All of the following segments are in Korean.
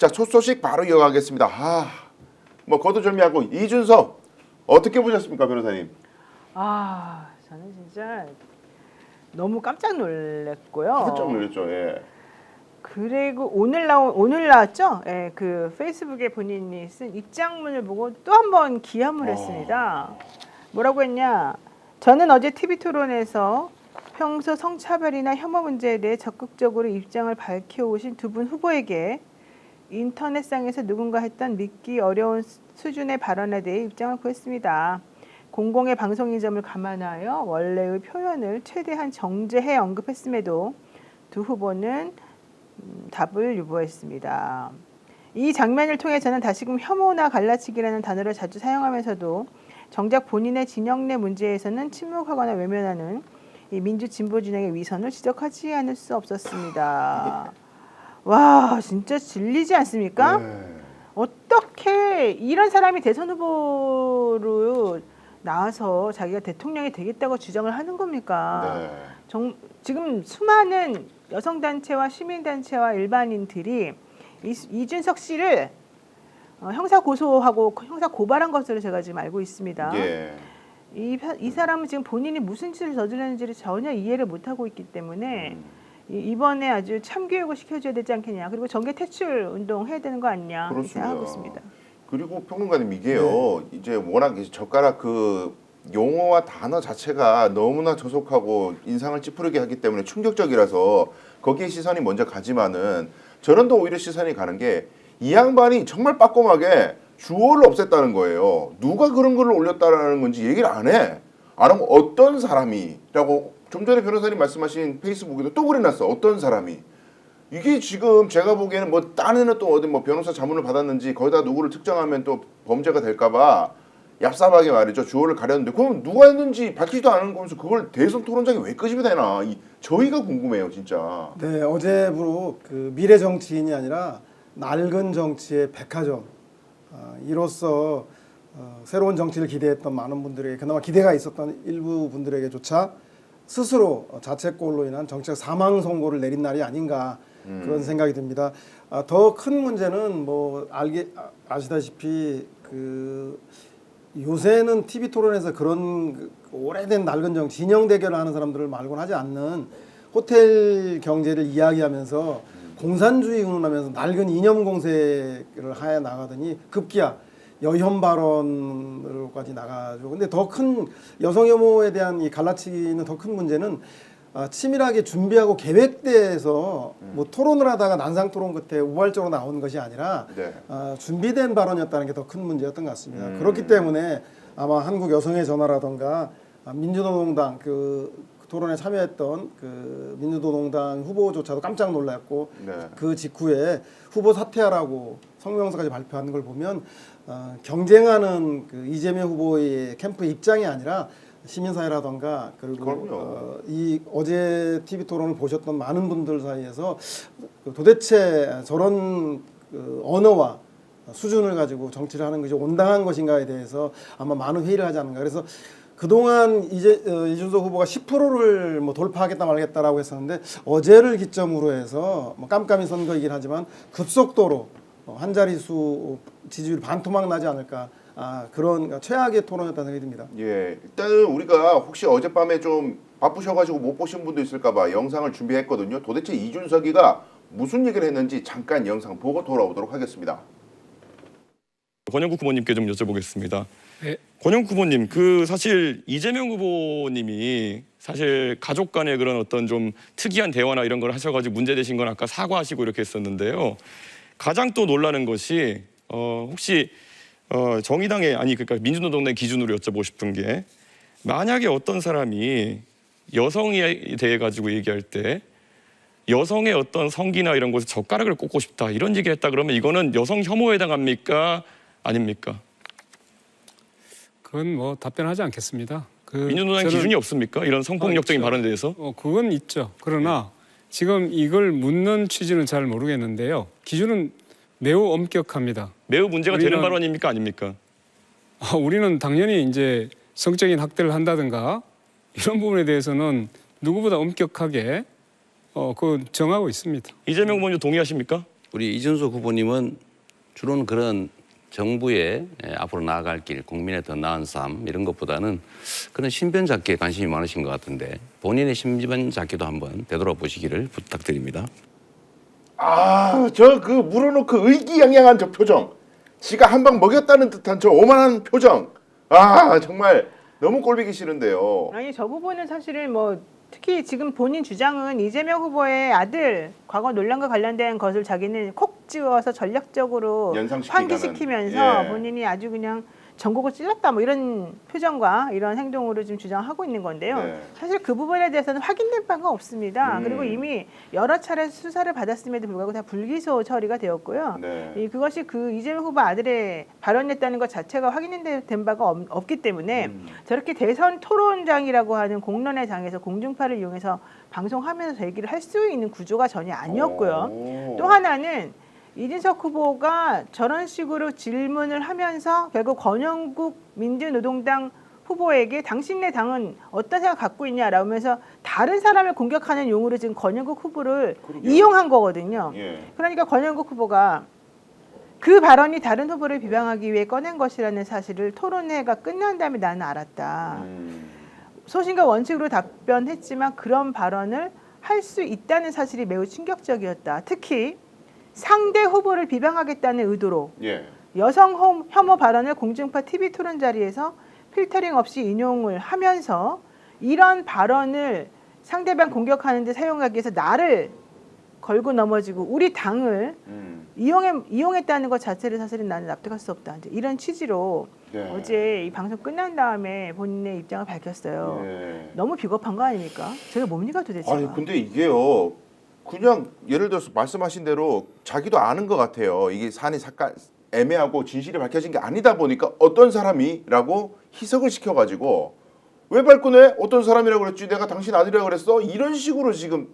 자, 첫 소식 바로 이어가겠습니다. 뭐 거두절미하고 이준석 어떻게 보셨습니까, 변호사님? 저는 진짜 너무 깜짝 놀랐고요. 깜짝 놀랐죠. 예. 그리고 오늘 나왔죠? 예, 그 페이스북에 본인이 쓴 입장문을 보고 또 한 번 기함을 했습니다. 뭐라고 했냐? 저는 어제 TV 토론에서 평소 성차별이나 혐오 문제에 대해 적극적으로 입장을 밝혀오신 두 분 후보에게 인터넷상에서 누군가 했던 믿기 어려운 수준의 발언에 대해 입장을 구했습니다. 공공의 방송인 점을 감안하여 원래의 표현을 최대한 정제해 언급했음에도 두 후보는 답을 유보했습니다. 이 장면을 통해 저는 다시금 혐오나 갈라치기라는 단어를 자주 사용하면서도 정작 본인의 진영 내 문제에서는 침묵하거나 외면하는 이 민주 진보 진영의 위선을 지적하지 않을 수 없었습니다. 와, 진짜 질리지 않습니까? 어떻게 이런 사람이 대선 후보로 나와서 자기가 대통령이 되겠다고 주장을 하는 겁니까? 지금 수많은 여성단체와 시민단체와 일반인들이 이준석 씨를 형사 고소하고 형사 고발한 것으로 제가 지금 알고 있습니다. 이 사람은 지금 본인이 무슨 짓을 저질렀는지를 전혀 이해를 못하고 있기 때문에 이번에 아주 참교육을 시켜줘야 되지 않겠냐. 그리고 정계 퇴출 운동 해야 되는 거 아니냐. 이렇게 생각하고 있습니다. 그리고 평론가님 이게요. 이제 워낙 젓가락 그 용어와 단어 자체가 너무나 저속하고 인상을 찌푸리게 하기 때문에 충격적이라서 거기에 시선이 먼저 가지만은 저는 더 오히려 시선이 가는 게 이 양반이 정말 빠꼼하게 주어를 없앴다는 거예요. 누가 그런 글을 올렸다라는 건지 얘기를 안 해. 안 하고 어떤 사람이라고 좀 전에 변호사님 말씀하신 페이스북에도 또 그래놨어. 어떤 사람이. 이게 지금 제가 보기에는 뭐 딴에는 또 어디 뭐 변호사 자문을 받았는지 거기다 누구를 특정하면 또 범죄가 될까봐 얍삽하게 말이죠. 주어를 가렸는데 그럼 누가 했는지 밝히지도 않은 거면서 그걸 대선 토론장에 왜 끄집어 대나. 저희가 궁금해요, 진짜. 네, 어제부로 그 미래 정치인이 아니라 낡은 정치의 백화점 이로써 새로운 정치를 기대했던 많은 분들에게 그나마 기대가 있었던 일부 분들에게조차 스스로 자책골로 인한 정치적 사망 선고를 내린 날이 아닌가 그런 생각이 듭니다. 더 큰 문제는 뭐 아시다시피 그 요새는 TV 토론에서 그런 오래된 낡은 정치 진영 대결을 하는 사람들을 말고는 하지 않는 호텔 경제를 이야기하면서 공산주의 운운하면서 낡은 이념 공세를 하여 나가더니 급기야 여혐 발언으로까지 나가죠. 근데 더 큰 여성 혐오에 대한 이 갈라치기는 더 큰 문제는 치밀하게 준비하고 계획돼서 뭐 토론을 하다가 난상 토론 끝에 우발적으로 나온 것이 아니라 준비된 발언이었다는 게 더 큰 문제였던 것 같습니다. 그렇기 때문에 아마 한국 여성의 전화라던가 민주노동당 그 토론에 참여했던 그 민주노동당 후보조차도 깜짝 놀랐고 그 직후에 후보 사퇴하라고 성명서까지 발표하는 걸 보면 경쟁하는 그 이재명 후보의 캠프 입장이 아니라 시민사회라던가 그리고 이 어제 TV 토론을 보셨던 많은 분들 사이에서 도대체 저런 그 언어와 수준을 가지고 정치를 하는 것이 온당한 것인가에 대해서 아마 많은 회의를 하지 않는가. 그래서 그동안 이준석 후보가 10%를 뭐 돌파하겠다 말겠다라고 했었는데 어제를 기점으로 해서 뭐 깜깜이 선거이긴 하지만 급속도로 한 자릿수 지지율 반토막 나지 않을까. 그런 최악의 토론이었다는 생각이 듭니다. 예, 일단은 우리가 혹시 어젯밤에 좀 바쁘셔가지고 못 보신 분도 있을까봐 영상을 준비했거든요. 도대체 이준석이가 무슨 얘기를 했는지 잠깐 영상 보고 돌아오도록 하겠습니다. 권영국 후보님께 좀 여쭤보겠습니다. 네. 권영국 후보님, 그 사실 이재명 후보님이 사실 가족 간의 그런 어떤 좀 특이한 대화나 이런 걸 하셔가지고 문제되신 건 아까 사과하시고 이렇게 했었는데요. 가장 또 놀라는 것이 혹시 정의당의 그러니까 민주노동당 기준으로 여쭤보고 싶은 게 만약에 어떤 사람이 여성에 대해 가지고 얘기할 때 여성의 어떤 성기나 이런 곳에 젓가락을 꽂고 싶다 이런 얘기를 했다 그러면 이거는 여성 혐오에 해당합니까? 아닙니까? 그건 뭐 답변하지 않겠습니다. 민주노당 기준이 없습니까? 이런 성폭력적인 발언에 대해서? 그건 있죠. 그러나 지금 이걸 묻는 취지는 잘 모르겠는데요. 기준은 매우 엄격합니다. 매우 문제가 되는 발언입니까? 아닙니까? 우리는 당연히 이제 성적인 학대를 한다든가 이런 부분에 대해서는 누구보다 엄격하게 정하고 있습니다. 이재명 후보님 동의하십니까? 우리 이준석 후보님은 주로는 그런 정부의 앞으로 나아갈 길, 국민의 더 나은 삶 이런 것보다는 그런 신변 잡기에 관심이 많으신 것 같은데 본인의 신변 잡기도 한번 되돌아보시기를 부탁드립니다. 아, 저 그 물어놓고 의기양양한 저 표정. 지가 한 방 먹였다는 듯한 저 오만한 표정. 아, 정말 너무 꼴보기 싫은데요. 아니 저 부분은 사실은 뭐 특히 지금 본인 주장은 이재명 후보의 아들 과거 논란과 관련된 것을 자기는 콕 집어서 전략적으로 연상시키는, 환기시키면서 예. 본인이 아주 그냥 전국을 찔렀다 뭐 이런 표정과 이런 행동으로 지금 주장하고 있는 건데요. 네. 사실 그 부분에 대해서는 확인된 바가 없습니다. 음. 그리고 이미 여러 차례 수사를 받았음에도 불구하고 다 불기소 처리가 되었고요. 네. 그것이 그 이재명 후보 아들의 발언이었다는 것 자체가 확인된 바가 없기 때문에 저렇게 대선 토론장이라고 하는 공론의 장에서 공중파를 이용해서 방송하면서 얘기를 할 수 있는 구조가 전혀 아니었고요. 오. 또 하나는 이준석 후보가 저런 식으로 질문을 하면서 결국 권영국 민주노동당 후보에게 당신네 당은 어떤 생각 갖고 있냐라고 하면서 다른 사람을 공격하는 용어로 지금 권영국 후보를 그러게요. 이용한 거거든요. 예. 그러니까 권영국 후보가 그 발언이 다른 후보를 비방하기 위해 꺼낸 것이라는 사실을 토론회가 끝난 다음에 나는 알았다. 소신과 원칙으로 답변했지만 그런 발언을 할 수 있다는 사실이 매우 충격적이었다. 특히 상대 후보를 비방하겠다는 의도로 예. 여성 혐오 발언을 공중파 TV 토론 자리에서 필터링 없이 인용을 하면서 이런 발언을 상대방 공격하는 데 사용하기 위해서 나를 걸고 넘어지고 우리 당을 이용했다는 것 자체를 사실은 나는 납득할 수 없다. 이제 이런 취지로 네. 어제 이 방송 끝난 다음에 본인의 입장을 밝혔어요. 예. 너무 비겁한 거 아닙니까? 저게 뭡니까 도대체? 아니 근데 이게요. 그냥 예를 들어서 말씀하신 대로 자기도 아는 것 같아요. 이게 사안이 잠깐 애매하고 진실이 밝혀진 게 아니다 보니까 어떤 사람이라고 희석을 시켜가지고 왜 발끈해? 어떤 사람이라고 그랬지? 내가 당신 아들이라고 그랬어? 이런 식으로 지금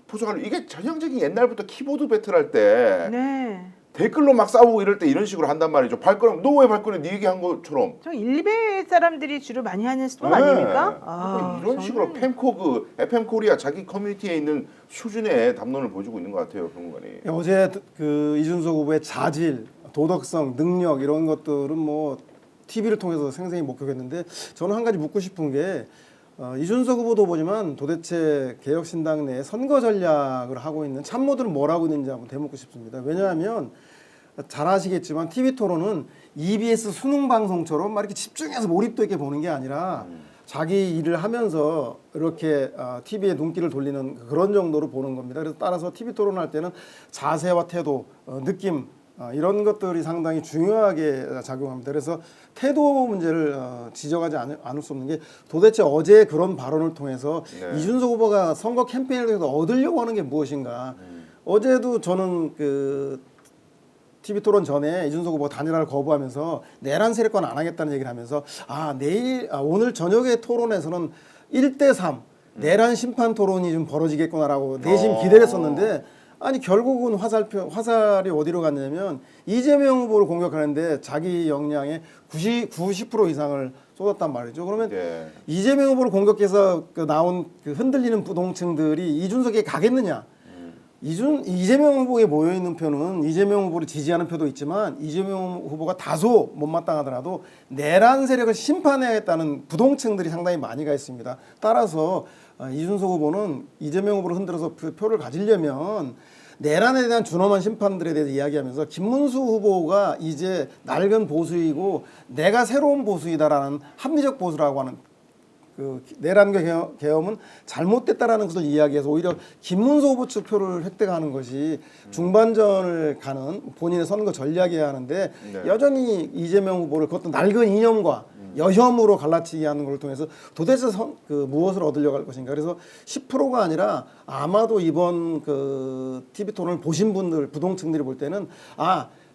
포석하는 이게 전형적인 옛날부터 키보드 배틀할 때 네. 댓글로 막 싸우고 이럴 때 이런 식으로 한단 말이죠. 발끈하면 너 왜 발끈해? 네 얘기한 것처럼. 저 일베 사람들이 주로 많이 하는 수법 네. 아닙니까? 그러니까 이런 저는 식으로 펜코 FM 코리아 자기 커뮤니티에 있는 수준의 담론을 보여주고 있는 것 같아요, 평론가님. 어제 그 이준석 후보의 자질, 도덕성, 능력 이런 것들은 뭐 TV를 통해서 생생히 목격했는데 저는 한 가지 묻고 싶은 게 이준석 후보도 보지만 도대체 개혁신당 내 선거 전략을 하고 있는 참모들은 뭘 하고 있는지 한번 되묻고 싶습니다. 왜냐하면 잘 아시겠지만 TV 토론은 EBS 수능 방송처럼 막 이렇게 집중해서 몰입도 있게 보는 게 아니라 자기 일을 하면서 이렇게 TV에 눈길을 돌리는 그런 정도로 보는 겁니다. 그래서 따라서 TV 토론할 때는 자세와 태도, 느낌 이런 것들이 상당히 중요하게 작용합니다. 그래서 태도 문제를 지적하지 않을 수 없는 게 도대체 어제 그런 발언을 통해서 네. 이준석 후보가 선거 캠페인을 통해서 얻으려고 하는 게 무엇인가. 어제도 저는 그 TV 토론 전에 이준석 후보가 단일화를 거부하면서 내란 세력과는 안 하겠다는 얘기를 하면서 오늘 저녁에 토론에서는 1대3 내란 심판 토론이 좀 벌어지겠구나라고 내심 기대를 했었는데 아니 결국은 화살이 어디로 갔냐면 이재명 후보를 공격하는데 자기 역량의 90% 이상을 쏟았단 말이죠. 그러면 네. 이재명 후보를 공격해서 나온 그 흔들리는 부동층들이 이준석에 가겠느냐? 이재명 후보에 모여 있는 표는 이재명 후보를 지지하는 표도 있지만 이재명 후보가 다소 못마땅하더라도 내란 세력을 심판해야겠다는 부동층들이 상당히 많이 가 있습니다. 따라서 이준석 후보는 이재명 후보를 흔들어서 그 표를 가지려면 내란에 대한 준엄한 심판들에 대해서 이야기하면서 김문수 후보가 이제 낡은 보수이고 내가 새로운 보수이다라는 합리적 보수라고 하는 그 내란과 계엄은 잘못됐다라는 것을 이야기해서 오히려 김문수 후보 측 표를 획득하는 것이 중반전을 가는 본인의 선거 전략이어야 하는데 네. 여전히 이재명 후보를 그것도 낡은 이념과 여혐으로 갈라치기 하는 걸 통해서 도대체 무엇을 얻으려고 할 것인가. 그래서 10%가 아니라 아마도 이번 그 TV 토론을 보신 분들 부동층들이 볼 때는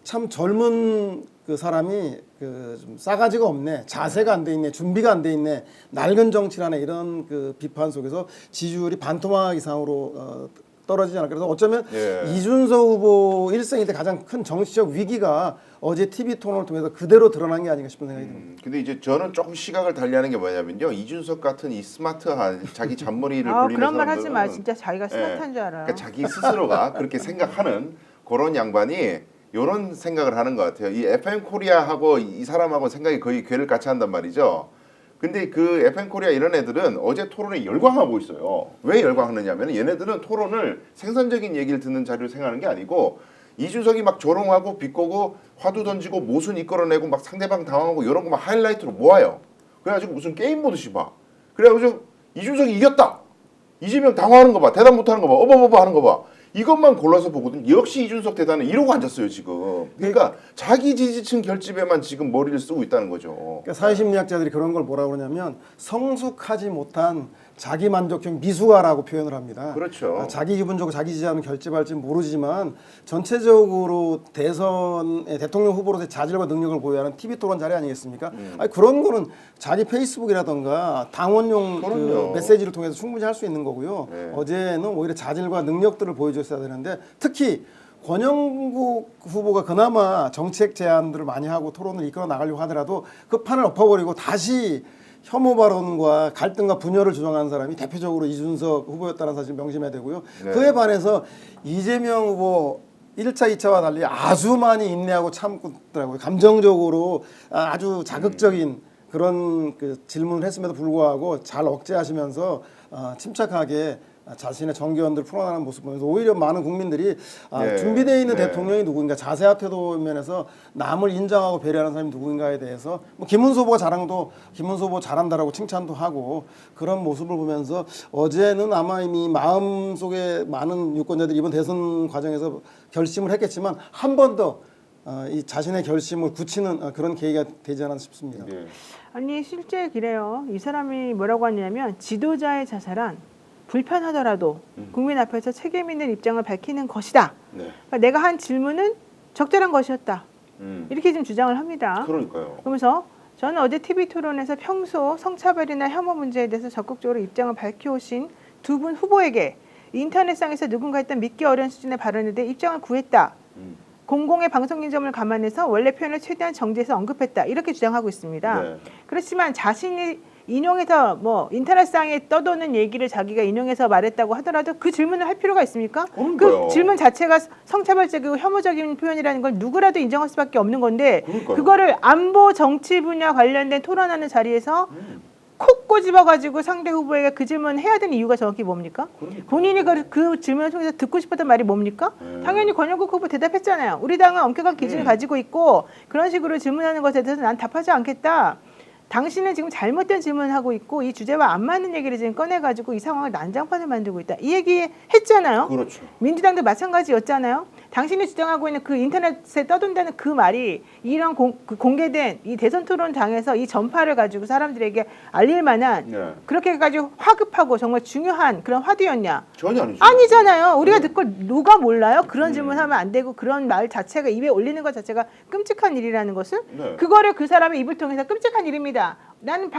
참 젊은 그 사람이 좀 싸가지가 없네, 자세가 안 돼 있네, 준비가 안 돼 있네, 낡은 정치라는 이런 그 비판 속에서 지지율이 반토막 이상으로 떨어지지 않을까. 그래서 어쩌면 예. 이준석 후보 일생일 때 가장 큰 정치적 위기가 어제 TV 토론을 통해서 그대로 드러난 게 아닌가 싶은 생각이 듭니다. 근데 이제 저는 조금 시각을 달리하는 게 뭐냐면요. 이준석 같은 이 스마트한 자기 잔머리를 굴리는 그런 말 사람들은 하지 마. 진짜 자기가 스마트한 줄 알아요. 그러니까 자기 스스로가 그렇게 생각하는 그런 양반이 이런 생각을 하는 것 같아요. 이 FM 코리아하고 이 사람하고 생각이 거의 궤를 같이 한단 말이죠. 근데 그 FM 코리아 이런 애들은 어제 토론에 열광하고 있어요. 왜 열광하느냐면 얘네들은 토론을 생산적인 얘기를 듣는 자리로 생각하는 게 아니고 이준석이 막 조롱하고 비꼬고 화두 던지고 모순 이끌어내고 막 상대방 당황하고 이런 거 막 하이라이트로 모아요. 그래가지고 무슨 게임 보듯이 봐. 그래가지고 이준석이 이겼다. 이재명 당황하는 거 봐. 대답 못하는 거 봐. 어버버버 하는 거 봐. 이것만 골라서 보거든. 역시 이준석 대단은 이러고 앉았어요 지금. 그러니까 자기 지지층 결집에만 지금 머리를 쓰고 있다는 거죠. 그러니까 사회심리학자들이 그런 걸 뭐라고 그러냐면 성숙하지 못한 자기 만족형 미숙아라고 표현을 합니다. 그렇죠. 자기 기분 좋고 자기 지지하면 결집할지 모르지만 전체적으로 대선의 대통령 후보로서의 자질과 능력을 보유하는 TV 토론 자리 아니겠습니까? 아니, 그런 거는 자기 페이스북이라던가 당원용 그 메시지를 통해서 충분히 할 수 있는 거고요. 네. 어제는 오히려 자질과 능력들을 보여줬어야 되는데 특히 권영국 후보가 그나마 정책 제안들을 많이 하고 토론을 이끌어 나가려고 하더라도 그 판을 엎어버리고 다시 혐오 발언과 갈등과 분열을 조장하는 사람이 대표적으로 이준석 후보였다는 사실 명심해야 되고요. 네. 그에 반해서 이재명 후보 1차, 2차와 달리 아주 많이 인내하고 참고더라고요. 감정적으로 아주 자극적인 그런 그 질문을 했음에도 불구하고 잘 억제하시면서 침착하게 자신의 정견들을 풀어나가는 모습 보면서 오히려 많은 국민들이 네. 준비되어 있는 네. 대통령이 누구인가 자세와 태도 면에서 남을 인정하고 배려하는 사람이 누구인가에 대해서 뭐 김문수 후보가 자랑도 김문수 후보 잘한다라고 칭찬도 하고 그런 모습을 보면서 어제는 아마 이미 마음속에 많은 유권자들이 이번 대선 과정에서 결심을 했겠지만 한 번 더 이 자신의 결심을 굳히는 그런 계기가 되지 않았나 싶습니다. 네. 아니 실제 그래요. 이 사람이 뭐라고 하냐면 지도자의 자살은 불편하더라도 국민 앞에서 책임 있는 입장을 밝히는 것이다. 네. 그러니까 내가 한 질문은 적절한 것이었다. 이렇게 지금 주장을 합니다. 그러니까요. 그러면서 저는 어제 TV 토론에서 평소 성차별이나 혐오 문제에 대해서 적극적으로 입장을 밝혀오신 두 분 후보에게 인터넷상에서 누군가 했던 믿기 어려운 수준의 발언에 대해 입장을 구했다. 공공의 방송인 점을 감안해서 원래 표현을 최대한 정제해서 언급했다. 이렇게 주장하고 있습니다. 네. 그렇지만 자신이 인용해서 뭐 인터넷상에 떠도는 얘기를 자기가 인용해서 말했다고 하더라도 그 질문을 할 필요가 있습니까? 그러니까요. 그 질문 자체가 성차별적이고 혐오적인 표현이라는 걸 누구라도 인정할 수밖에 없는 건데 그러니까요. 그거를 안보 정치 분야 관련된 토론하는 자리에서 콕 꼬집어가지고 상대 후보에게 그 질문을 해야 되는 이유가 정확히 뭡니까? 본인이 그 질문을 통해서 듣고 싶었던 말이 뭡니까? 당연히 권영국 후보 대답했잖아요. 우리 당은 엄격한 기준을 가지고 있고 그런 식으로 질문하는 것에 대해서 난 답하지 않겠다. 당신은 지금 잘못된 질문을 하고 있고 이 주제와 안 맞는 얘기를 지금 꺼내가지고 이 상황을 난장판을 만들고 있다. 이 얘기 했잖아요. 그렇죠. 민주당도 마찬가지였잖아요. 당신이 주장하고 있는 그 인터넷에 떠돈다는 그 말이 이런 공개된 이 대선 토론장에서 이 전파를 가지고 사람들에게 알릴 만한 네. 그렇게 해가지고 화급하고 정말 중요한 그런 화두였냐? 전혀 아니죠. 아니잖아요. 우리가 듣고 누가 몰라요? 그런 질문하면 안 되고 그런 말 자체가 입에 올리는 것 자체가 끔찍한 일이라는 것을 네. 그거를 그 사람의 입을 통해서 끔찍한 일입니다. 나는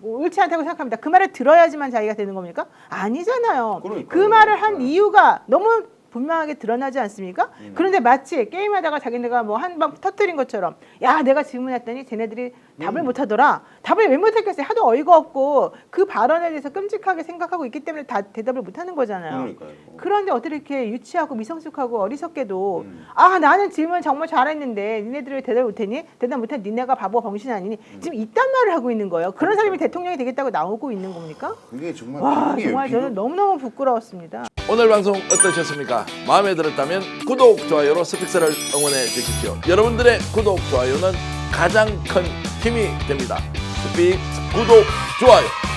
옳지 않다고 생각합니다. 그 말을 들어야지만 자기가 되는 겁니까? 아니잖아요. 그러니까요. 그 말을 한 이유가 너무 분명하게 드러나지 않습니까? 그런데 마치 게임하다가 자기네가 뭐 한 방 터뜨린 것처럼 야 내가 질문했더니 쟤네들이 답을 못하더라. 답을 왜 못했겠어요? 하도 어이가 없고 그 발언에 대해서 끔찍하게 생각하고 있기 때문에 다 대답을 못하는 거잖아요. 그러니까요. 그런데 어떻게 이렇게 유치하고 미성숙하고 어리석게도 아 나는 질문 정말 잘했는데 니네들이 대답 못했니? 대답 못한 니네가 바보 병신 아니니? 지금 이딴 말을 하고 있는 거예요. 그런 사람이 대통령이 되겠다고 나오고 있는 겁니까? 그게 정말 와 비극이에요. 정말 비극. 저는 너무너무 부끄러웠습니다. 오늘 방송 어떠셨습니까? 마음에 들었다면 구독, 좋아요로 스픽스를 응원해 주십시오. 여러분들의 구독, 좋아요는 가장 큰 힘이 됩니다. 스픽스 구독, 좋아요.